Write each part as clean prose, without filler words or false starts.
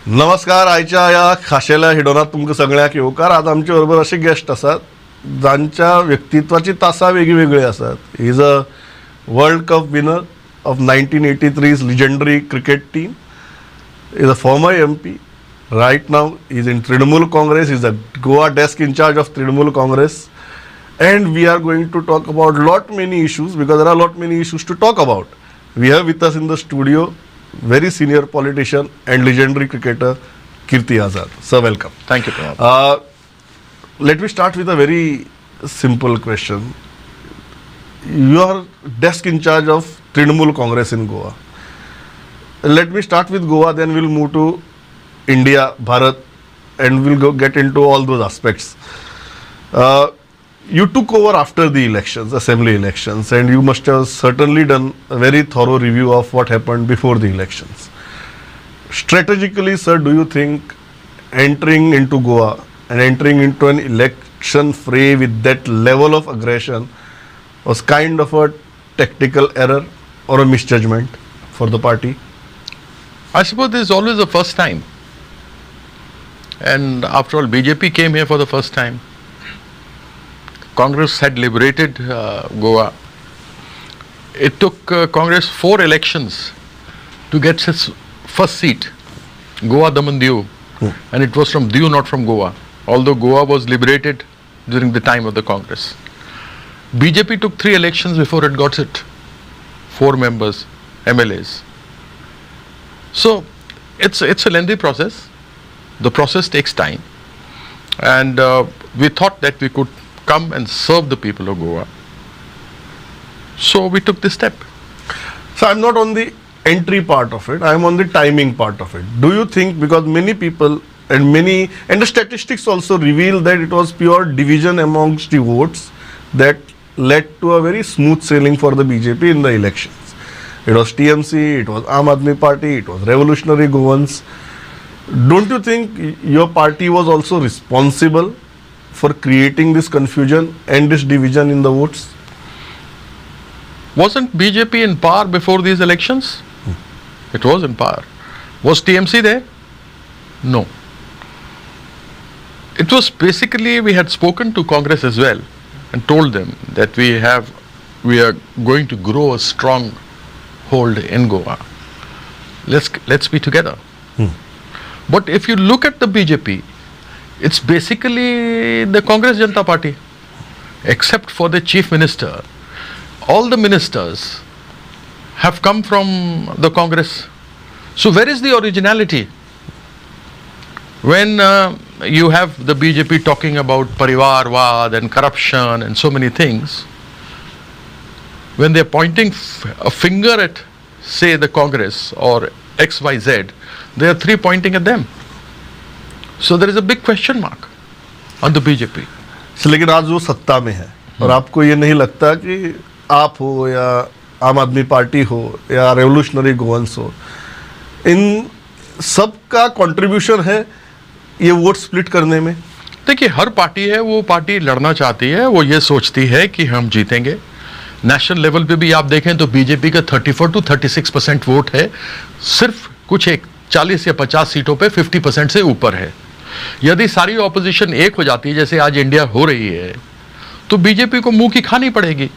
नमस्कार. आयच्या ह्या खाशेल्या हिडोनात तुमकां सगळ्यांक येवकार. आज आमचे बरोबर असे गेस्ट आसात जांच्या व्यक्तित्वाची तासां वेगळी आसात. He is a world cup winner of 1983's legendary cricket team. He is a former MP. Right now he is in Trinamool Congress. He is a Goa desk in charge of Trinamool Congress. And we are going to talk about lot many issues because there are lot many issues to talk about. We have with us in the studio very senior politician and legendary cricketer Kirti Azad. Sir, welcome. Thank you. Let me start with a very simple question. You are desk in charge of Trinamool Congress in Goa. Let me start with Goa, then we'll move to India, Bharat, and we'll get into all those aspects. You took over after the elections, assembly elections, and you must have certainly done a very thorough review of what happened before the elections. Strategically, sir, do you think entering into Goa and entering into an election fray with that level of aggression was kind of a tactical error or a misjudgment for the party? I suppose this is always the first time. And after all, BJP came here for the first time. Congress had liberated Goa. It took Congress 4 elections to get its first seat, Goa Daman Diu. And it was from Diu, not from Goa. Although Goa was liberated during the time of the Congress. BJP took 3 elections before it got its 4 members, MLAs. So it's a lengthy process. The process takes time. And we thought that we could come and serve the people of Goa. So we took this step. So I'm not on the entry part of it, I'm on the timing part of it. Do you think, because many people and the statistics also reveal that it was pure division amongst the votes that led to a very smooth sailing for the BJP in the elections. It was TMC, it was I.N.D.I.A party, it was Revolutionary Goans. Don't you think your party was also responsible for creating this confusion and this division in the votes? Wasn't BJP in power before these elections? It was in power. Was TMC there? No. It was basically, we had spoken to Congress as well and told them that we are going to grow a strong hold in Goa. Let's be together. But if you look at the BJP, it's basically the Congress Janata Party, except for the chief minister. All the ministers have come from the Congress. So where is the originality? When you have the BJP talking about Parivarvad and corruption and so many things, when they're pointing a finger at, say, the Congress or XYZ, there are 3 pointing at them. So there is a big question mark on the BJP. लेकिन आज वो सत्ता में है और आपको ये नहीं लगता कि आप हो या आम आदमी पार्टी हो या रेवोल्यूशनरी गोवंस हो, इन सब का कंट्रीब्यूशन है ये वोट स्प्लिट करने में? देखिए, हर पार्टी है, वो पार्टी लड़ना चाहती है, वो ये सोचती है कि हम जीतेंगे. नेशनल लेवल पे भी आप देखें तो बीजेपी का 34 to 36% वोट है. सिर्फ कुछ 40 या 50 सीटों पे 50% से ऊपर है. यदि सारी ऑपोजिशन एक हो जाती है, जैसे आज इंडिया हो रही है, तो बीजेपी को मुंह की खानी पड़ेगी.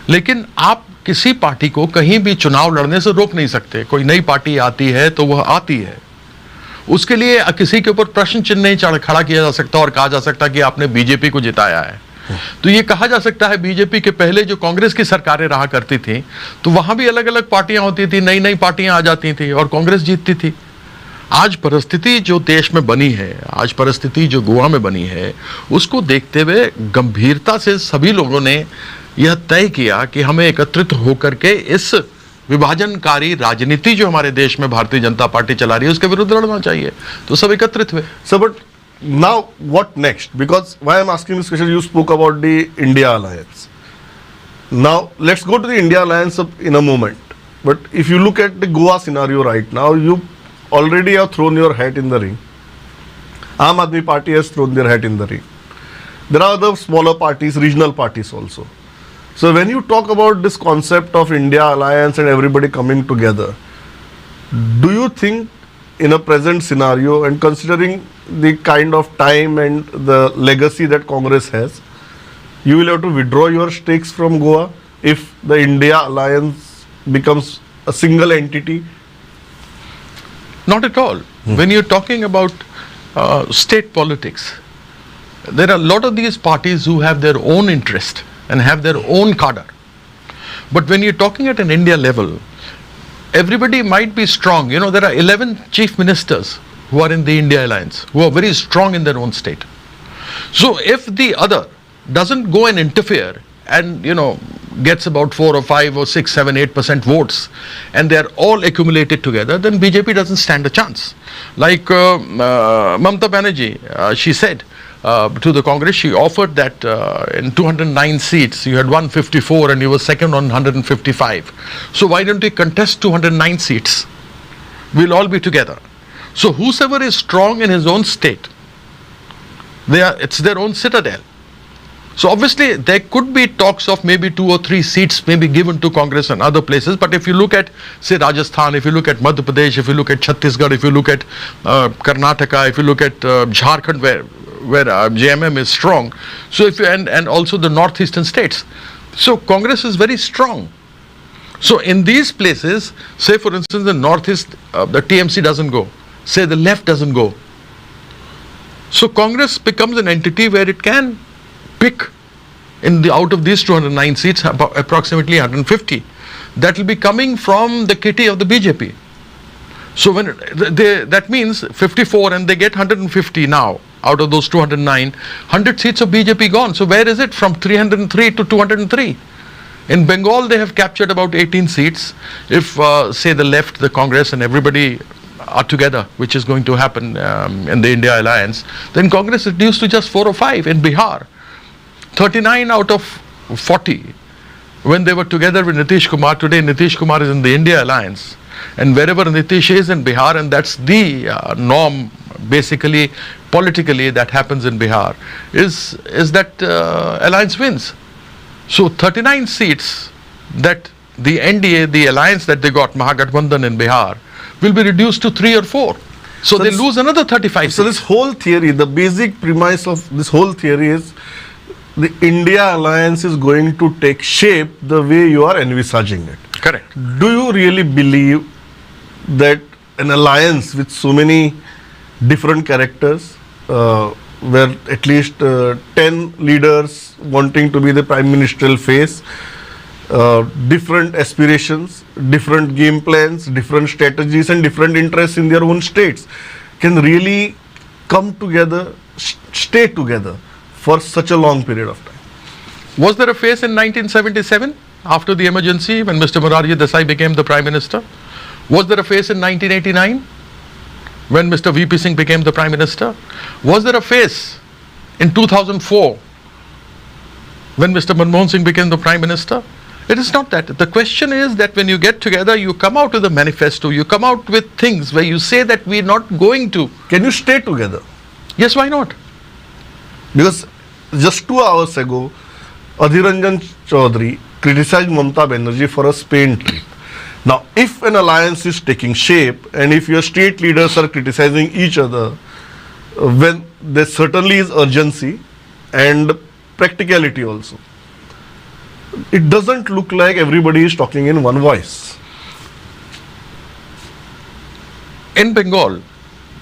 लेकिन आप किसी पार्टी को कहीं भी चुनाव लड़ने से रोक नहीं सकते. कोई नई पार्टी आती है तो वह आती है, उसके लिए किसी के ऊपर प्रश्न चिन्ह नहीं खड़ा किया जा सकता और कहा जा सकता कि आपने बीजेपी को जिताया है. तो ये कहा जा सकता है बीजेपी के पहले जो कांग्रेस की सरकारें रहा करती थी, तो वहां भी अलग अलग पार्टियां होती थी, नई नई पार्टियां आ जाती थी और कांग्रेस जीतती थी. आज परिस्थिति जो देश में बनी है, आज परिस्थिति जो गोवा में बनी है, उसको देखते हुए गंभीरता से सभी लोगों ने यह तय किया कि हमें एकत्रित होकर के इस विभाजनकारी राजनीति जो हमारे देश में भारतीय जनता पार्टी चला रही है उसके विरुद्ध लड़ना चाहिए. तो सब एकत्रित हुए. So but now what next? Because why I'm asking this question, you spoke about the I.N.D.I.A alliance. Now let's go to the I.N.D.I.A alliance in a moment. But if you look at the Goa scenario right now, you already have thrown your hat in the ring. Aam Aadmi Party has thrown their hat in the ring. There are other smaller parties, regional parties also. So when you talk about this concept of I.N.D.I.A alliance and everybody coming together, do you think in a present scenario and considering the kind of time and the legacy that Congress has, you will have to withdraw your stakes from Goa if the India alliance becomes a single entity? Not at all. When you're talking about state politics, there are a lot of these parties who have their own interest and have their own cadre. But when you're talking at an India level, everybody might be strong. You know, there are 11 chief ministers who are in the India alliance, who are very strong in their own state. So if the other doesn't go and interfere and, you know, gets about 4 or 5 or 6, 7, 8% votes and they are all accumulated together, then BJP doesn't stand a chance. Like Mamata Banerjee, she said to the Congress, she offered that in 209 seats, you had 154 and you were second on 155. So why don't we contest 209 seats? We'll all be together. So whosoever is strong in his own state, it's their own citadel. So obviously there could be talks of maybe 2 or 3 seats maybe given to Congress and other places. But if you look at, say, Rajasthan, if you look at Madhya Pradesh, if you look at Chhattisgarh, if you look at Karnataka, if you look at Jharkhand, where JMM is strong, so if you, and also the northeastern states, so Congress is very strong. So in these places, say for instance the northeast, the TMC doesn't go, say the left doesn't go, so Congress becomes an entity where it can pick out of these 209 seats approximately 150 that will be coming from the kitty of the BJP. So when that means 54 and they get 150 now out of those 209, 100 seats of BJP gone. So where is it? From 303 to 203. In Bengal they have captured about 18 seats. If say the left, the Congress and everybody are together, which is going to happen in the India alliance, then Congress reduced to just 4 or 5. In Bihar, 39 out of 40 when they were together with Nitish Kumar. Today Nitish Kumar is in the India alliance, and wherever Nitish is in Bihar, and that's the norm basically politically that happens in Bihar, is that alliance wins. So 39 seats that the I.N.D.A., the alliance that they got, Mahagathbandhan in Bihar, will be reduced to 3 or 4. So they lose another 35 seats. So this whole theory, the basic premise of this whole theory is the India alliance is going to take shape the way you are envisaging it. Correct. Do you really believe that an alliance with so many different characters, where at least 10 leaders wanting to be the prime ministerial face, different aspirations, different game plans, different strategies and different interests in their own states, can really come together, stay together for such a long period of time? Was there a phase in 1977 after the emergency when Mr. Morarji Desai became the Prime Minister? Was there a phase in 1989 when Mr. VP Singh became the Prime Minister? Was there a phase in 2004 when Mr. Manmohan Singh became the Prime Minister? It is not that. The question is that when you get together, you come out with a manifesto, you come out with things where you say that we are not going to. Can you stay together? Yes, why not? Because just 2 hours ago, Adhir Ranjan Chaudhary criticized Mamata Banerjee for a Spain trip. Now, if an alliance is taking shape and if your state leaders are criticizing each other, when there certainly is urgency and practicality also, it doesn't look like everybody is talking in one voice. In Bengal,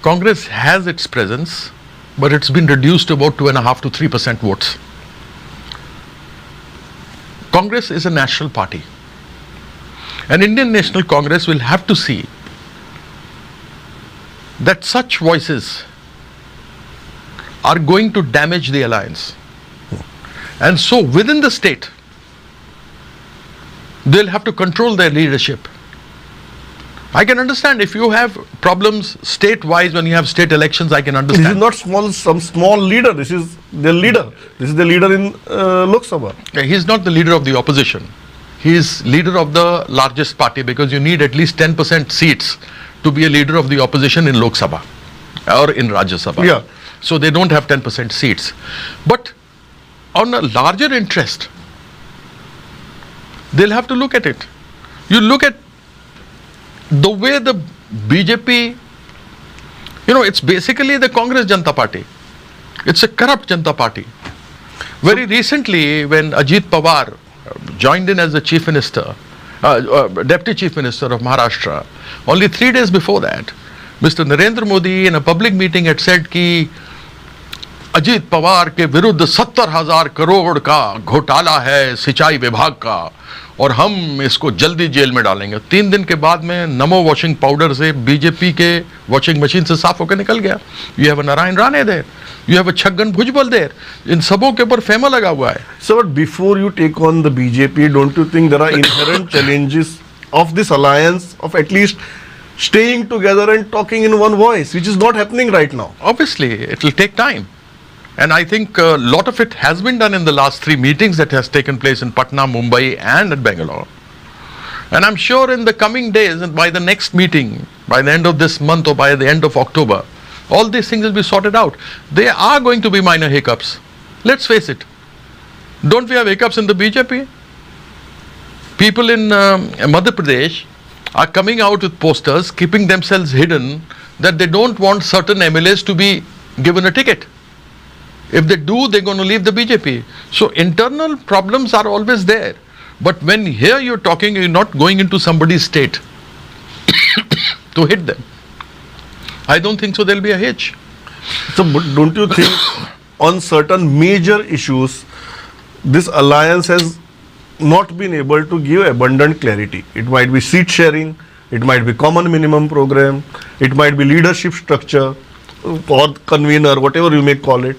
Congress has its presence, but it's been reduced to about 2.5 to 3% votes. Congress is a national party. An Indian National Congress will have to see that such voices are going to damage the alliance. And so within the state, they'll have to control their leadership. I can understand if you have problems state-wise when you have state elections, I can understand. This is not some small leader. This is the leader. This is the leader in Lok Sabha. He's not the leader of the opposition. He is leader of the largest party because you need at least 10% seats to be a leader of the opposition in Lok Sabha or in Rajya Sabha. Yeah. So they don't have 10% seats. But on a larger interest, they'll have to look at it. You look at the way the BJP You know, it's basically the Congress Janata Party. It's a corrupt Janata Party. Very recently, when Ajit Pawar joined in as the Chief Minister, Deputy Chief Minister of Maharashtra, only 3 days before that, Mr. Narendra Modi in a public meeting had said कि अजीत पवार के विरुद्ध 70,000 करोड़ का घोटाला है सिंचाई विभाग का और हम इसको जल्दी जेल में डालेंगे. 3 दिन के बाद में नमो वॉशिंग पाउडर से बीजेपी के वॉशिंग मशीन से साफ होकर निकल गया. You have a Narayan Rane there, you have a Chhagan Bhujbal there. इन सबों के ऊपर फेमा लगा हुआ है. So, but before you take on the BJP, don't you think there are inherent challenges of this alliance of at least staying together and talking in one voice, which is not happening right now? Obviously, it will take time. And I think a lot of it has been done in the last 3 meetings that has taken place in Patna, Mumbai and at Bangalore. And I'm sure in the coming days and by the next meeting, by the end of this month or by the end of October, all these things will be sorted out. There are going to be minor hiccups. Let's face it. Don't we have hiccups in the BJP? People in Madhya Pradesh are coming out with posters, keeping themselves hidden, that they don't want certain MLAs to be given a ticket. If they do, they're going to leave the BJP. So internal problems are always there. But when here you're talking, you're not going into somebody's state to hit them. I don't think so there'll be a hitch. So, but don't you think on certain major issues, this alliance has not been able to give abundant clarity? It might be seat sharing, it might be common minimum program, it might be leadership structure or convener, whatever you may call it.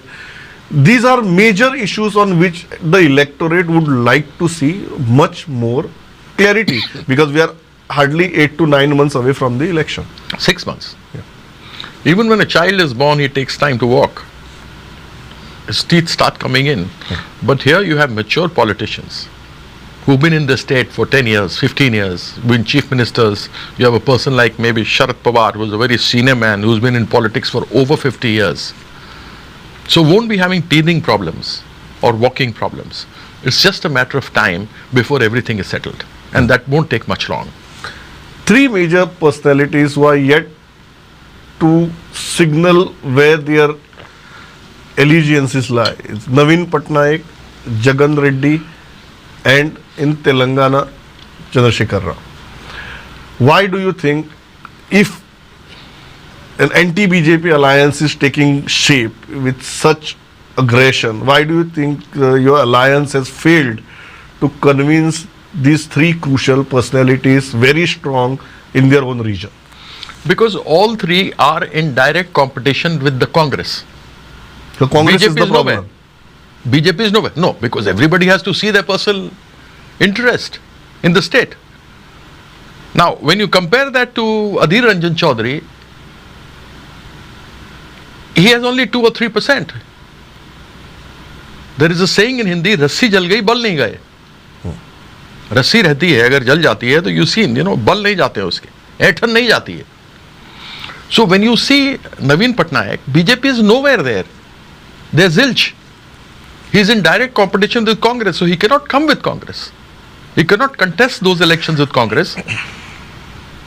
These are major issues on which the electorate would like to see much more clarity, because we are hardly 8 to 9 months away from the election. 6 months. Yeah. Even when a child is born, he takes time to walk. His teeth start coming in. But here you have mature politicians who've been in the state for 10 years, 15 years, been chief ministers. You have a person like maybe Sharad Pawar, who's a very senior man, who's been in politics for over 50 years. So won't be having teething problems or walking problems. It's just a matter of time before everything is settled. And that won't take much long. 3 major personalities who are yet to signal where their allegiances lie. It's Naveen Patnaik, Jagan Reddy, and in Telangana, Chandrasekhar Rao. Why do you think, if an anti-BJP alliance is taking shape with such aggression, why do you think your alliance has failed to convince these 3 crucial personalities, very strong in their own region? Because all 3 are in direct competition with the Congress. So Congress BJP is the problem. nowhere. BJP is nowhere. No, because everybody has to see their personal interest in the state. Now, when you compare that to Adhir Ranjan Chaudhary, he has only 2 or 3%. There is a saying in Hindi, रस्सी जल गई बल नहीं गए. रस्सी रहती है, अगर जल जाती है तो you see, बल नहीं जाते हैं उसके, ऐठन नहीं जाती है. So when you see Naveen Patnaik, BJP is nowhere there. There's zilch. He is in direct competition with Congress, so he cannot come with Congress. He cannot contest those elections with Congress,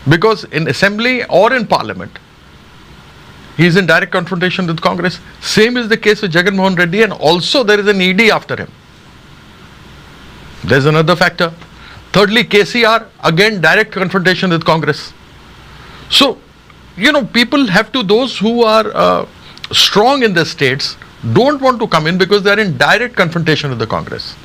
because in assembly or in parliament, he is in direct confrontation with Congress. Same is the case with Jagan Mohan Reddy, and also there is an ED after him. There's another factor. Thirdly, KCR, again direct confrontation with Congress. So, people have to, those who are strong in their states don't want to come in because they are in direct confrontation with the Congress.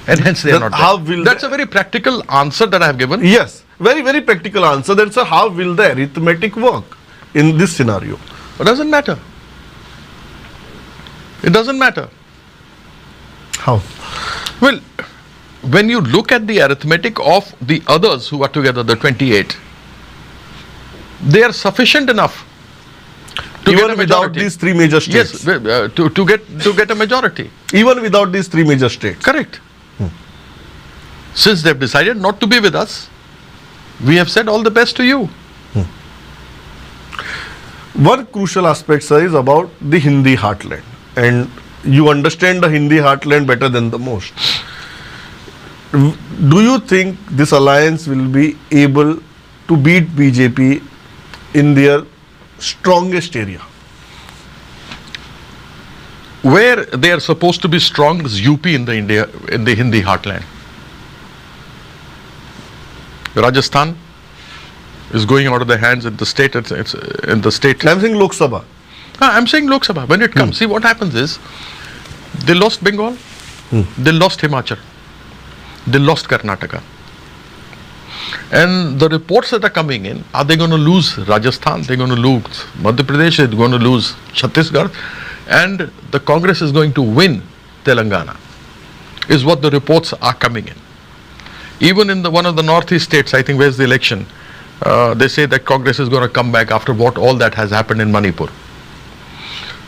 And hence they are not there. That's a very practical answer that I have given. Yes, very, very practical answer. Then, sir, how will the arithmetic work in this scenario? It doesn't matter. It doesn't matter. How? Well, when you look at the arithmetic of the others who are together, the 28, they are sufficient enough to even get a without majority. these 3 major states. Yes, to get a majority. Even without these 3 major states. Correct. Since they've decided not to be with us, we have said all the best to you. One crucial aspect, sir, is about the Hindi heartland, and you understand the Hindi heartland better than the most. Do you think this alliance will be able to beat BJP in their strongest area? Where they are supposed to be strong is UP in the Hindi heartland. Rajasthan is going out of their hands in the state. It's in the state. I'm saying Lok Sabha. I'm saying Lok Sabha. When it comes, see what happens is, they lost Bengal, they lost Himachal, they lost Karnataka. And the reports that are coming in, are they going to lose Rajasthan? They're going to lose Madhya Pradesh, they're going to lose Chhattisgarh, and the Congress is going to win Telangana, is what the reports are coming in. Even in one of the northeast states, I think, where's the election, they say that Congress is going to come back after what all that has happened in Manipur.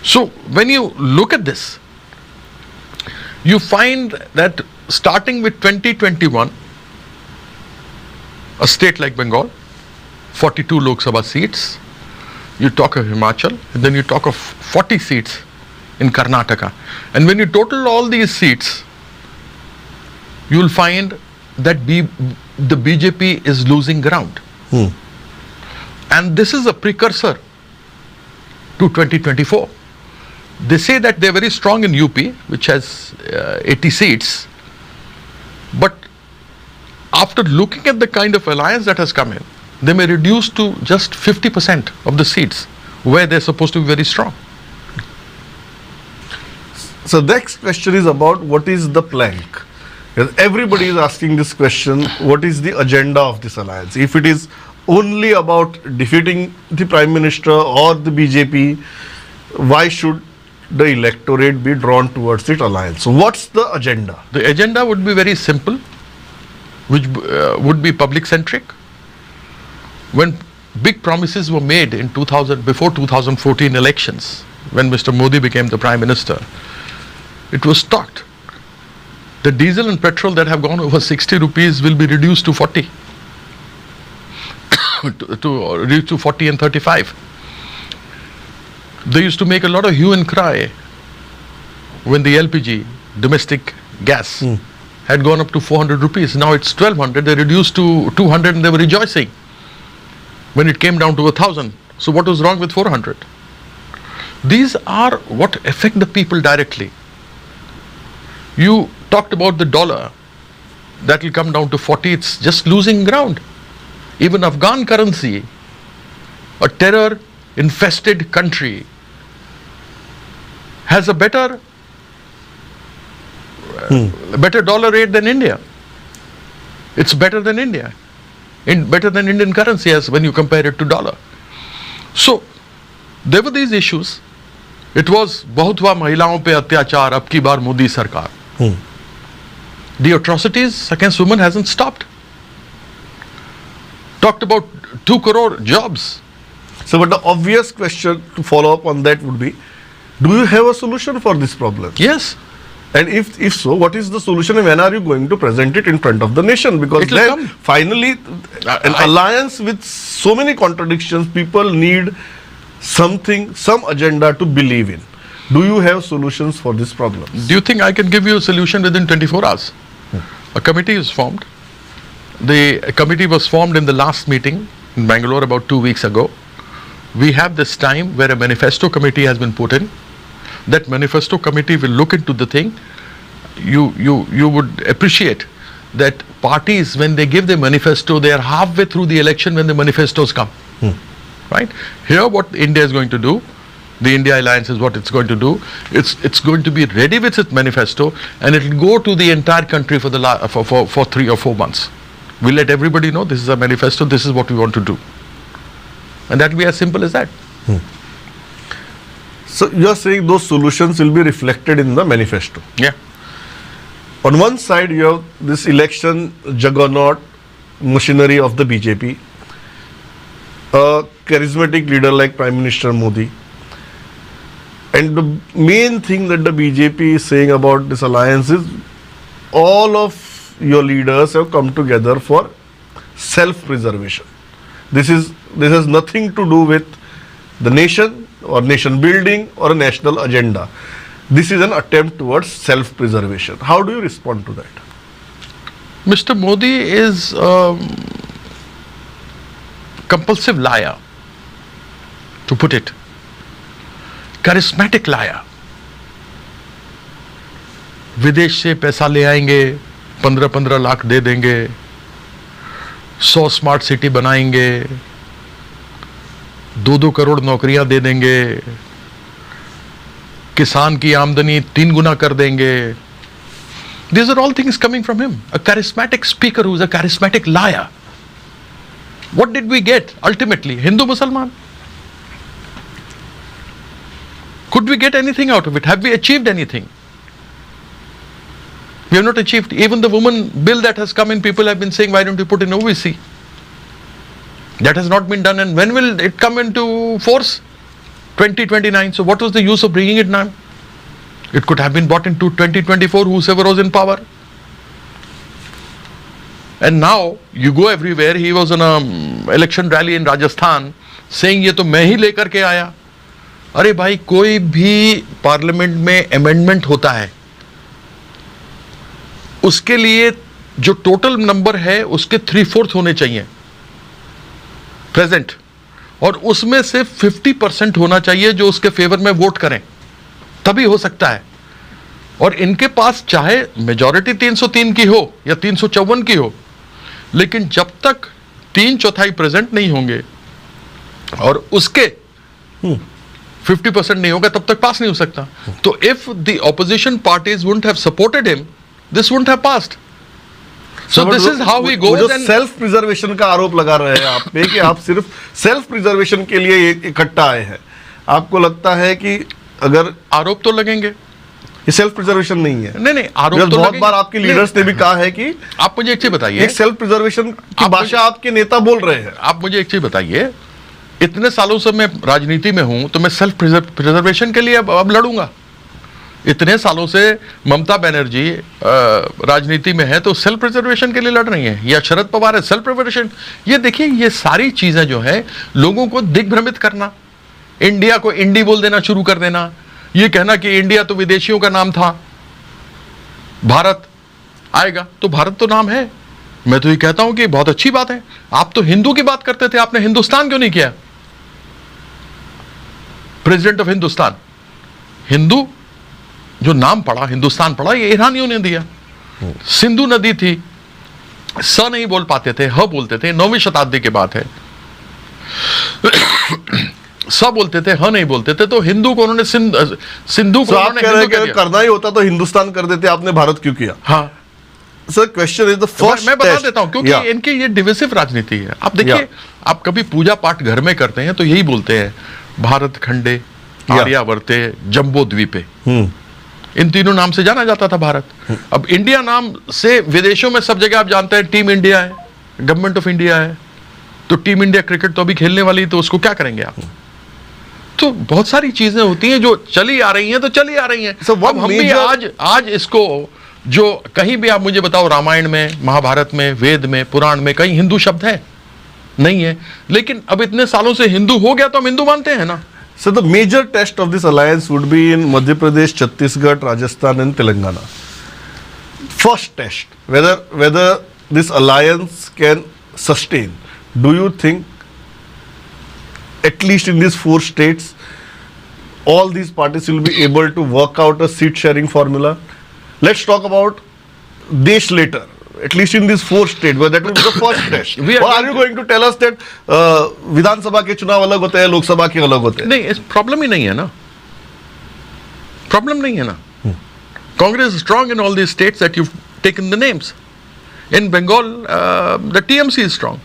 So when you look at this, you find that starting with 2021, a state like Bengal, 42 Lok Sabha seats, you talk of Himachal, and then you talk of 40 seats in Karnataka. And when you total all these seats, you will find that the BJP is losing ground. And this is a precursor to 2024. They say that they're very strong in UP, which has 80 seats. But after looking at the kind of alliance that has come in, they may reduce to just 50% of the seats where they're supposed to be very strong. So the next question is about what is the plank? Because everybody is asking this question, what is the agenda of this alliance? If it is only about defeating the Prime Minister or the BJP, why should the electorate be drawn towards this alliance? So what's the agenda? The agenda would be very simple, which would be public-centric. When big promises were made in before 2014 elections, when Mr. Modi became the Prime Minister, it was talked. The diesel and petrol that have gone over 60 rupees will be reduced to 40. to reach to 40 and 35. They used to make a lot of hue and cry when the LPG, domestic gas, had gone up to 400 rupees. Now it's 1200. They reduced to 200 and they were rejoicing when it came down to 1000. So what was wrong with 400? These are what affect the people directly. You talked about the dollar. That will come down to 40. It's just losing ground. Even Afghan currency, a terror-infested country, has a better dollar rate than India. It's better than India, better than Indian currency as when you compare it to dollar. So there were these issues. It was बहुत हुआ महिलाओं पे अत्याचार, अब की बार मोदी सरकार. The atrocities against women hasn't stopped. Talked about 2 crore jobs. So, but the obvious question to follow up on that would be, do you have a solution for this problem? Yes. And if so, what is the solution and when are you going to present it in front of the nation? Because It'll then come. finally, an alliance with so many contradictions, people need something, some agenda to believe in. Do you have solutions for this problem? Do you think I can give you a solution within 24 hours? A committee is formed. The committee was formed in the last meeting in Bangalore about 2 weeks ago. We have this time where a manifesto committee has been put in. That manifesto committee will look into the thing. You would appreciate that parties, when they give their manifesto, they are halfway through the election when the manifestos come. Right? Here what India is going to do, the I.N.D.I.A alliance is what it's going to do. It's going to be ready with its manifesto and it will go to the entire country for 3 or 4 months. We'll let everybody know this is a manifesto, this is what we want to do. And that will be as simple as that. So you are saying those solutions will be reflected in the manifesto. Yeah. On one side, you have this election juggernaut machinery of the BJP, a charismatic leader like Prime Minister Modi. And the main thing that the BJP is saying about this alliance is all of your leaders have come together for self-preservation. This has nothing to do with the nation or nation building or a national agenda. This is an attempt towards self-preservation. How do you respond to that? Mr. Modi is a compulsive liar, to put it. Charismatic liar. विदेश से पैसा ले आएंगे, 15-15 लाख दे देंगे, 100 smart city बनाएंगे, 2-2 करोड़ नौकरियां दे देंगे, किसान की आमदनी 3 गुना कर देंगे. These are all things coming from him. A charismatic speaker who is a charismatic liar. What did we get ultimately? Hindu Mussalman. Could we get anything out of it? Have we achieved anything? We have not achieved. Even the woman bill that has come in, people have been saying, why don't you put in OBC? That has not been done. And when will it come into force? 2029. So what was the use of bringing it now? It could have been brought into 2024, whosoever was in power. And now you go everywhere. He was on a election rally in Rajasthan saying ये तो मैं ही लेकर के आया. अरे भाई, कोई भी पार्लियामेंट में अमेंडमेंट होता है, उसके लिए जो टोटल नंबर है उसके 3/4 होने चाहिए प्रेजेंट, और उसमें से 50% होना चाहिए जो उसके फेवर में वोट करें, तभी हो सकता है. और इनके पास चाहे मेजॉरिटी 303 की हो या 354 की हो, लेकिन जब तक 3/4 प्रेजेंट नहीं होंगे और उसके 50% नहीं होगा, तब तक पास नहीं हो सकता. तो if the opposition parties wouldn't have supported him, this wouldn't have passed. So this is how we go. जो सेल्फ प्रिजर्वेशन का आरोप लगा रहे हैं आप पे कि आप सिर्फ सेल्फ प्रिजर्वेशन के लिए इकट्ठा आए हैं, आपको लगता है कि अगर आरोप तो लगेंगे, ये सेल्फ प्रिजर्वेशन नहीं है? नहीं, आरोप तो बहुत बार आपके लीडर्स ने भी कहा है कि आप मुझे एक चीज बताइए, एक सेल्फ प्रिजर्वेशन की भाषा आपके नेता बोल रहे हैं. आप मुझे एक चीज बताइए, इतने सालों से मैं राजनीति में हूं, तो मैं सेल्फ प्रिजर्वेशन के लिए अब लड़ूंगा. इतने सालों से ममता बनर्जी राजनीति में है तो सेल्फ प्रिजर्वेशन के लिए लड़ रही हैं, या शरद पवार है सेल्फ प्रिजर्वेशन. ये देखिए, ये सारी चीजें जो है लोगों को दिग्भ्रमित करना, इंडिया को इंडी बोल देना शुरू कर देना, ये कहना कि इंडिया तो विदेशियों का नाम था, भारत आएगा तो भारत तो नाम है. मैं तो ये कहता हूं कि बहुत अच्छी बात है. आप तो हिंदू की बात करते थे, आपने हिंदुस्तान क्यों नहीं किया? प्रेसिडेंट ऑफ हिंदुस्तान, हिंदू जो नाम पड़ा, हिंदुस्तान पड़ा, ये ईरानियों ने दिया. सिंधु नदी थी, स नहीं बोल पाते थे, ह बोलते थे, 9वीं शताब्दी की बात है. स बोलते थे, ह नहीं बोलते थे, तो हिंदू को उन्होंने सिंधु को उन्होंने हिंदू कह दिया. करना ही होता तो हिंदुस्तान कर देते, आपने भारत क्यों किया? हाँ sir, question is the first. मैं बता देता हूं, क्योंकि इनकी ये डिविसिव राजनीति है. आप देखिए, आप कभी पूजा पाठ घर में करते हैं तो यही बोलते हैं, भारत खंडे आर्यावर्ते जम्बो द्वीपे, इन तीनों नाम से जाना जाता था भारत. अब इंडिया नाम से विदेशों में सब जगह आप जानते हैं टीम इंडिया है, गवर्नमेंट ऑफ इंडिया है. तो टीम इंडिया क्रिकेट तो अभी खेलने वाली, तो उसको क्या करेंगे आप? तो बहुत सारी चीजें होती हैं जो चली आ रही हैं, तो चली आ रही हैं. अब हम भी आज इसको, जो कहीं भी आप मुझे बताओ, रामायण में, महाभारत में, वेद में, पुराण में कहीं हिंदू शब्द है? नहीं है. लेकिन अब इतने सालों से हिंदू हो गया तो हम हिंदू मानते हैं ना. So the major test of this alliance would be in Madhya Pradesh, Chhattisgarh, Rajasthan and Telangana. First test, whether this alliance can sustain. Do you think at least in these 4 states all these parties will be able to work out a seat sharing formula? Let's talk about Desh later. At least in these 4 states, where that will be the first test. Or are you going to tell us that Vidhan Sabha के चुनाव अलग होते हैं, लोकसभा के अलग होते हैं? नहीं, इस प्रॉब्लम ही नहीं है ना. प्रॉब्लम नहीं है ना. Congress is strong in all these states that you've taken the names. In Bengal, the TMC is strong.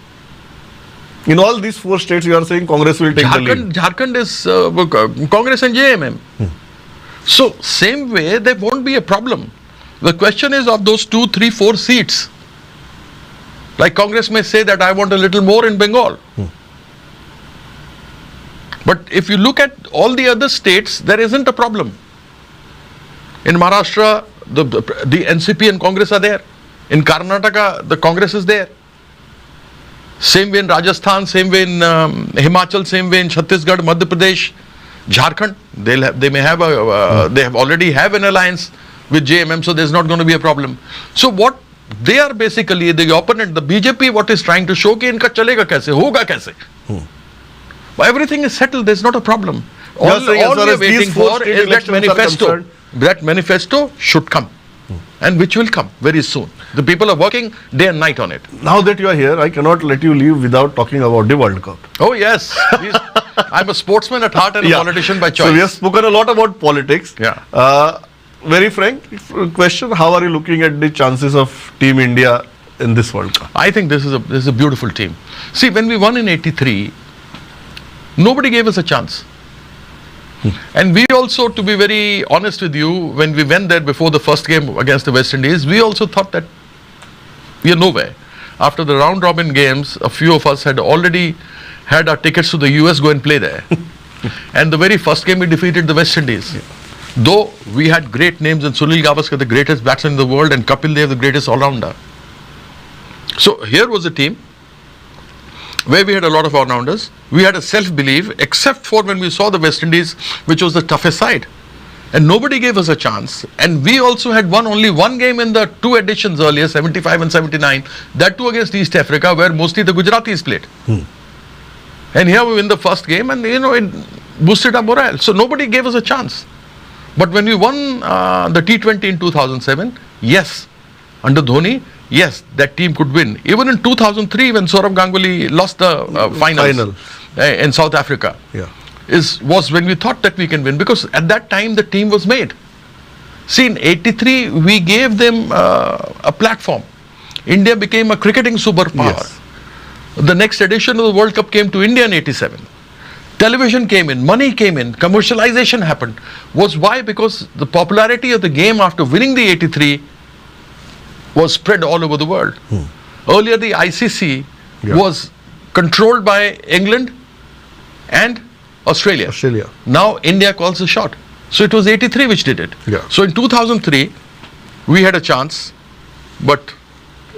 In all these 4 states, you are saying Congress will take the lead. Jharkhand is Congress and JMM. So same way, there won't be a problem. The question is of those 2, 3, 4 seats. Like Congress may say that I want a little more in Bengal. But if you look at all the other states, there isn't a problem. In Maharashtra, the NCP and Congress are there. In Karnataka, the Congress is there. Same way in Rajasthan, same way in Himachal, same way in Chhattisgarh, Madhya Pradesh, Jharkhand. They may have they have already have an alliance with JMM, so there's not going to be a problem. So what they are basically, the opponent, the BJP, what is trying to show कि इनका चलेगा कैसे, होगा कैसे. Everything is settled. There's not a problem. All we are waiting for is that manifesto. That manifesto should come. and which will come very soon. The people are working day and night on it. Now that you are here, I cannot let you leave without talking about the World Cup. Oh yes, I'm a sportsman at heart and a politician by choice. So we have spoken a lot about politics. Yeah. Very frank question: how are you looking at the chances of Team India in this World Cup? I think this is a beautiful team. See, when we won in '83, nobody gave us a chance. And we also, to be very honest with you, when we went there before the first game against the West Indies, we also thought that we are nowhere. After the round robin games, a few of us had already had our tickets to the US, go and play there. And the very first game we defeated the West Indies. Yeah. Though we had great names, and Sunil Gavaskar, the greatest batsman in the world, and Kapil Dev, the greatest all-rounder. So here was a team where we had a lot of all-rounders. We had a self-belief, except for when we saw the West Indies, which was the toughest side. And nobody gave us a chance. And we also had won only one game in the two editions earlier, 75 and 79. That too against East Africa, where mostly the Gujaratis played. And here we win the first game, and it boosted our morale. So nobody gave us a chance. But when we won the T20 in 2007, yes, under Dhoni, yes, that team could win. Even in 2003, when Saurav Ganguly lost the final in South Africa, was when we thought that we can win, because at that time the team was made. See, in '83, we gave them a platform. India became a cricketing superpower. Yes. The next edition of the World Cup came to India in '87. Television came in, money came in, commercialization happened. Why? Because the popularity of the game after winning the '83 was spread all over the world. Earlier, the ICC was controlled by England and Australia. Now, India calls the shot. So it was '83 which did it. Yeah. So in 2003, we had a chance, but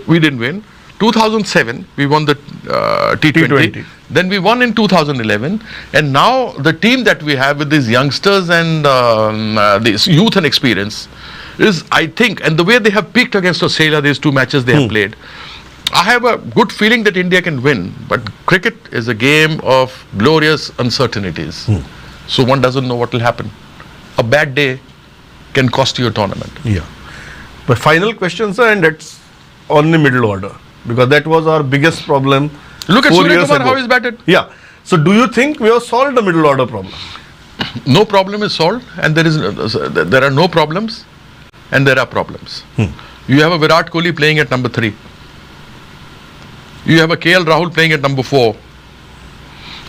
we didn't win. 2007, we won the T20. Then we won in 2011. And now the team that we have with these youngsters and this youth and experience is, I think, and the way they have peaked against Australia, these two matches they have played, I have a good feeling that India can win. But cricket is a game of glorious uncertainties. So one doesn't know what will happen. A bad day can cost you a tournament. Yeah. But final question, sir, and that's on the middle order, because that was our biggest problem. Look at Surya Kumar, how he's batted. Yeah. So do you think we have solved the middle order problem? No problem is solved, and there are no problems, and there are problems. You have a Virat Kohli playing at number 3. You have a KL Rahul playing at number 4.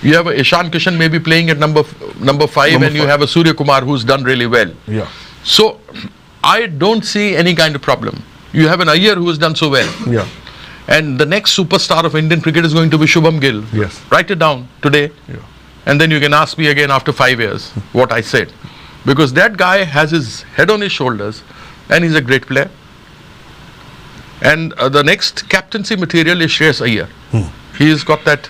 You have a Ishan Kishan maybe playing at number 5, and you have a Surya Kumar who's done really well. Yeah. So I don't see any kind of problem. You have an Iyer who has done so well. Yeah. And the next superstar of Indian cricket is going to be Shubham Gill. Yes. Write it down today. Yeah. And then you can ask me again after 5 years what I said. Because that guy has his head on his shoulders and he's a great player. And the next captaincy material is Shreyas Iyer. He's got that,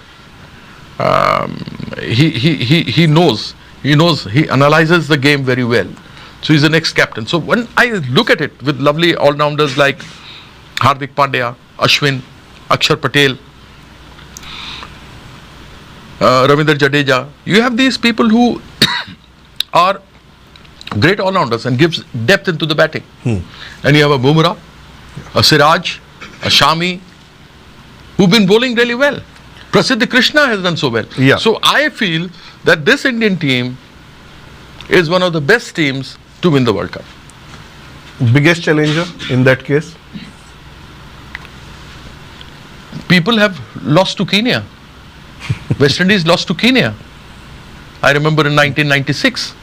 he knows, he analyzes the game very well. So he's the next captain. So when I look at it with lovely all-rounders like Hardik Pandya, Ashwin, Akshar Patel, Ravindra Jadeja, you have these people who are great all-rounders and gives depth into the batting. And you have a Bumrah, a Siraj, a Shami, who've been bowling really well. Prasidh Krishna has done so well. Yeah. So I feel that this Indian team is one of the best teams to win the World Cup. Biggest challenger in that case? People have lost to Kenya. West Indies lost to Kenya. I remember in 1996.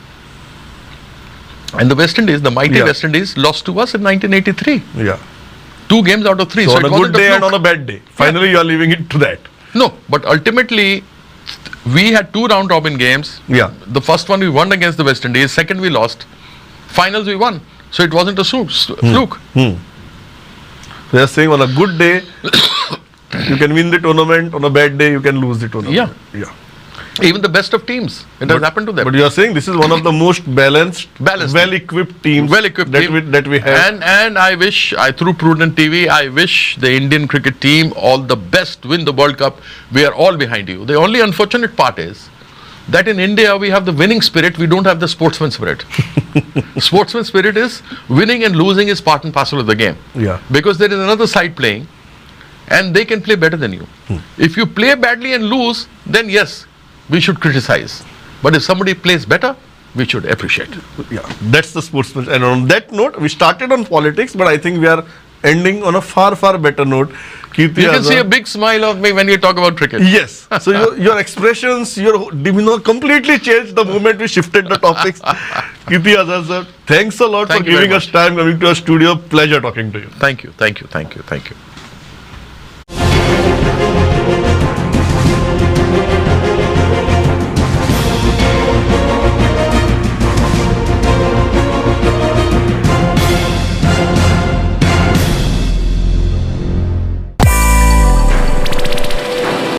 And the West Indies, the mighty West Indies, lost to us in 1983. Yeah. 2 games out of 3. So on a good day and on a bad day. Finally, you are leaving it to that. No, but ultimately, we had 2 round robin games. Yeah. The first one we won against the West Indies. Second we lost. Finals we won. So it wasn't a fluke. They are saying on a good day, you can win the tournament. On a bad day, you can lose the tournament. Yeah. Even the best of teams, it has happened to them. But you are saying this is one of the most balanced well-equipped teams that we have. And I wish, through Prudent TV, I wish the Indian cricket team all the best, win the World Cup. We are all behind you. The only unfortunate part is that in India we have the winning spirit, we don't have the sportsman spirit. Sportsman spirit is winning and losing is part and parcel of the game. Yeah. Because there is another side playing and they can play better than you. If you play badly and lose, then yes, we should criticize. But if somebody plays better, we should appreciate. Yeah, that's the sportsman. And on that note, we started on politics, but I think we are ending on a far, far better note. Kirti You can see Azad- a big smile of me when you talk about cricket. Yes. So your expressions, your demeanor completely changed the moment we shifted the topics. Kirti Azad sir, thanks a lot Thank for you very giving us much. time coming to our studio. Pleasure talking to you. Thank you, thank you, thank you, thank you.